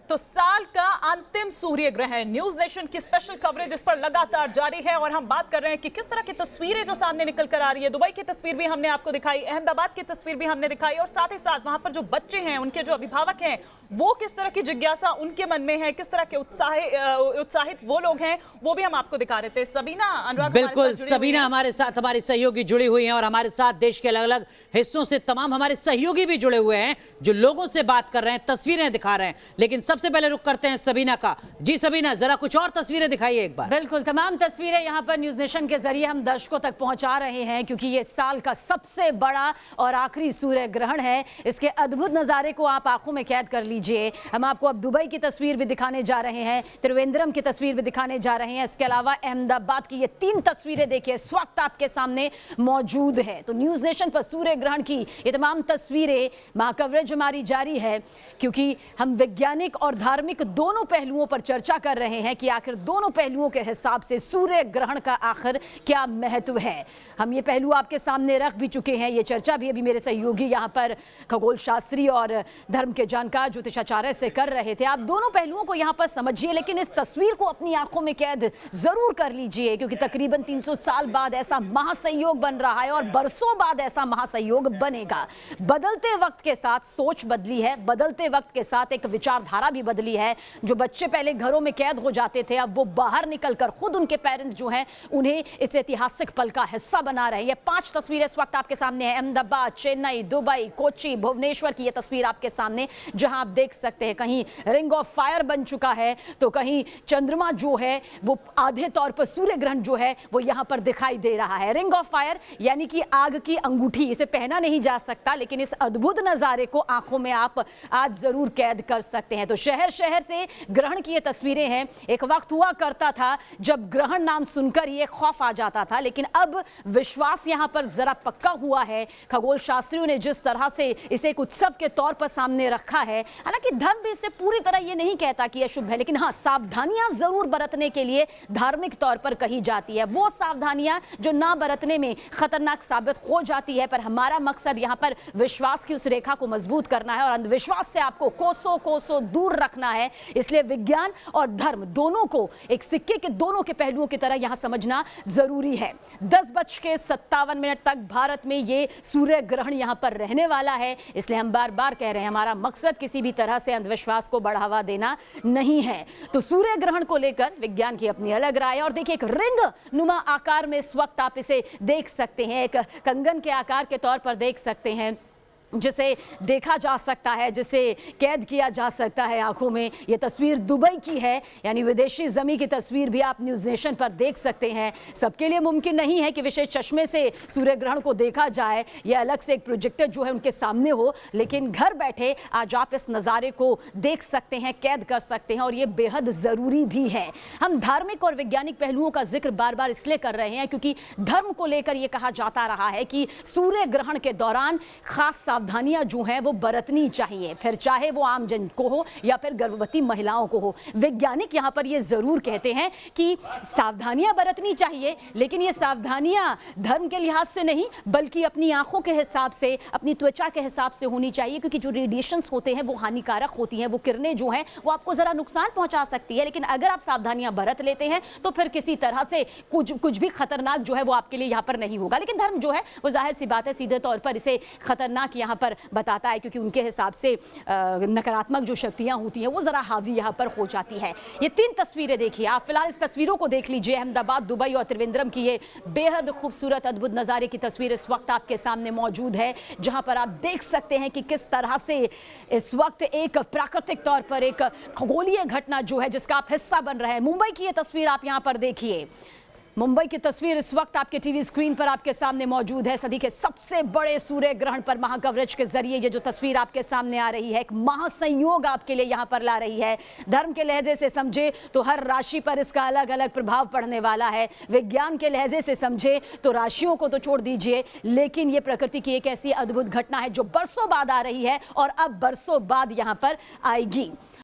तो साल का अंतिम सूर्य ग्रहण, न्यूज नेशन की स्पेशल कवरेज इस पर लगातार जारी है और हम बात कर रहे हैं कि किस तरह की तस्वीरें जो सामने निकल कर आ रही है। दुबई की तस्वीर भी हमने आपको दिखाई, अहमदाबाद की तस्वीर भी हमने दिखाई और साथ ही साथ वहां पर जो बच्चे हैं, उनके जो अभिभावक हैं, वो किस तरह की जिज्ञासा उनके मन में है, किस तरह के उत्साहित वो लोग हैं, वो भी हम आपको दिखा रहे थे। सबीना, अनुराग, बिल्कुल सबीना हमारे साथ हमारी सहयोगी जुड़ी हुई हैं और हमारे साथ देश के अलग अलग हिस्सों से तमाम हमारे सहयोगी भी जुड़े हुए हैं जो लोगों से बात कर रहे हैं, तस्वीरें दिखा रहे हैं। लेकिन सबसे पहले रुक करते हैं सबीना का। जी सबीना, जरा कुछ और तस्वीरें दिखाइए एक बार। बिल्कुल, तमाम तस्वीरें यहां पर न्यूज नेशन के जरिए हम दर्शकों तक पहुंचा रहे हैं क्योंकि ये साल का सबसे बड़ा और आखिरी सूर्य ग्रहण है। इसके अद्भुत नजारे को आप आंखों में कैद कर लीजिए। हम आपको अब दुबई की तस्वीर भी दिखाने जा रहे हैं, त्रिवेंद्रम की तस्वीर भी दिखाने जा रहे हैं। इसके अलावा अहमदाबाद की ये 3 तस्वीरें देखिए इस वक्त आपके सामने मौजूद है। तो न्यूज नेशन पर सूर्य ग्रहण की ये तमाम तस्वीरें कवरेज हमारी जारी है क्योंकि हम वैज्ञानिक और धार्मिक दोनों पहलुओं पर चर्चा कर रहे हैं कि आखिर दोनों पहलुओं के हिसाब से सूर्य ग्रहण का आखिर क्या महत्व है। हम ये पहलू आपके सामने रख भी चुके हैं। ये चर्चा भी अभी मेरे सहयोगी यहाँ पर खगोल शास्त्री और धर्म के जानकार ज्योतिषाचार्य से कर रहे थे। आप दोनों पहलुओं को यहाँ पर समझिए, लेकिन इस तस्वीर को अपनी आंखों में कैद जरूर कर लीजिए क्योंकि तकरीबन 300 साल बाद ऐसा महासंयोग बन रहा है और बरसों बाद ऐसा महासंयोग बनेगा। बदलते वक्त के साथ सोच बदली है, बदलते वक्त के साथ एक विचारधारा भी बदली है। जो बच्चे पहले घरों में कैद हो जाते थे, अब वो बाहर निकलकर खुद उनके पेरेंट्स जो हैं उन्हें इस ऐतिहासिक पल का हिस्सा बना रहे हैं। ये 5 तस्वीरें इस वक्त आपके सामने है। अहमदाबाद, चेन्नई, दुबई, कोच्चि, भुवनेश्वर की ये तस्वीर आपके सामने, जहां आप देख सकते हैं कहीं रिंग ऑफ फायर बन चुका है तो कहीं चंद्रमा जो है वो आधे तौर पर सूर्य ग्रहण जो है वो यहां पर दिखाई दे रहा है। रिंग ऑफ फायर यानी कि आग की अंगूठी, इसे पहना नहीं जा सकता लेकिन इस अद्भुत नजारे को आंखों में आप आज जरूर कैद कर सकते हैं। तो शहर शहर से ग्रहण की ये तस्वीरें हैं। एक वक्त हुआ करता था जब ग्रहण नाम सुनकर ही एक खौफ आ जाता था, लेकिन अब विश्वास यहां पर जरा पक्का हुआ है। खगोल शास्त्रियों ने जिस तरह से इसे एक उत्सव के तौर पर सामने रखा है, हालांकि धर्म भी इसे पूरी तरह ये नहीं कहता कि यह शुभ है, लेकिन हाँ, सावधानियां जरूर बरतने के लिए धार्मिक तौर पर कही जाती है। वो सावधानियां जो ना बरतने में खतरनाक साबित हो जाती है, पर हमारा मकसद यहां पर विश्वास की उस रेखा को मजबूत करना है और अंधविश्वास से आपको कोसों कोसों दूर रखना है। इसलिए विज्ञान और धर्म दोनों को एक सिक्के के दोनों के पहलुओं की तरह यहां समझना जरूरी है। 10:57 तक भारत में ये सूर्य ग्रहण यहां पर रहने वाला है। इसलिए हम बार बार कह रहे हैं, हमारा मकसद किसी भी तरह से अंधविश्वास को बढ़ावा देना नहीं है। तो सूर्य ग्रहण को लेकर विज्ञान की अपनी अलग राय है और देखिए एक रिंग नुमा आकार में इस वक्त आप इसे देख सकते हैं, एक कंगन के आकार के तौर पर देख सकते हैं, जिसे देखा जा सकता है, जिसे कैद किया जा सकता है आंखों में। यह तस्वीर दुबई की है, यानी विदेशी जमी की तस्वीर भी आप न्यूज नेशन पर देख सकते हैं। सबके लिए मुमकिन नहीं है कि विशेष चश्मे से सूर्य ग्रहण को देखा जाए, यह अलग से एक प्रोजेक्टर जो है उनके सामने हो, लेकिन घर बैठे आज आप इस नज़ारे को देख सकते हैं, कैद कर सकते हैं और ये बेहद ज़रूरी भी है। हम धार्मिक और वैज्ञानिक पहलुओं का जिक्र बार बार इसलिए कर रहे हैं क्योंकि धर्म को लेकर यह कहा जाता रहा है कि सूर्य ग्रहण के दौरान खास सावधानियां जो हैं वो बरतनी चाहिए, फिर चाहे वो आम जन को हो या फिर गर्भवती महिलाओं को हो। वैज्ञानिक यहां पर ये जरूर कहते हैं कि सावधानियां बरतनी चाहिए, लेकिन ये सावधानियां धर्म के लिहाज से नहीं बल्कि अपनी आंखों के हिसाब से, अपनी त्वचा के हिसाब से होनी चाहिए क्योंकि जो रेडिएशंस होते हैं वो हानिकारक होती हैं, वो किरणें जो हैं वो आपको जरा नुकसान पहुंचा सकती है। लेकिन अगर आप सावधानियां बरत लेते हैं तो फिर किसी तरह से कुछ भी खतरनाक जो है वो आपके लिए यहां पर नहीं होगा। लेकिन धर्म जो है वो जाहिर सी बात है सीधे तौर पर इसे खतरनाक यहाँ पर बताता है क्योंकि उनके हिसाब से नकारात्मक जो शक्तियां होती हैं वो जरा हावी यहाँ पर हो जाती है। ये 3 तस्वीरें देखिए आप, फिलहाल इस तस्वीरों को देख लीजिए। अहमदाबाद, दुबई और त्रिवेंद्रम की ये बेहद खूबसूरत अद्भुत नज़ारे की तस्वीर इस वक्त आपके सामने मौजूद है, जहां पर आप देख सकते हैं कि किस तरह से इस वक्त एक प्राकृतिक तौर पर एक खगोलीय घटना जो है जिसका आप हिस्सा बन रहे हैं। मुंबई की ये तस्वीर आप यहाँ पर देखिए, मुंबई की तस्वीर इस वक्त आपके टीवी स्क्रीन पर आपके सामने मौजूद है। सदी के सबसे बड़े सूर्य ग्रहण पर महाकवरेज के जरिए ये जो तस्वीर आपके सामने आ रही है, एक महासंयोग आपके लिए यहाँ पर ला रही है। धर्म के लहजे से समझे तो हर राशि पर इसका अलग अलग प्रभाव पड़ने वाला है। विज्ञान के लहजे से समझे तो राशियों को तो छोड़ दीजिए, लेकिन ये प्रकृति की एक ऐसी अद्भुत घटना है जो बरसों बाद आ रही है और अब बरसों बाद यहाँ पर आएगी।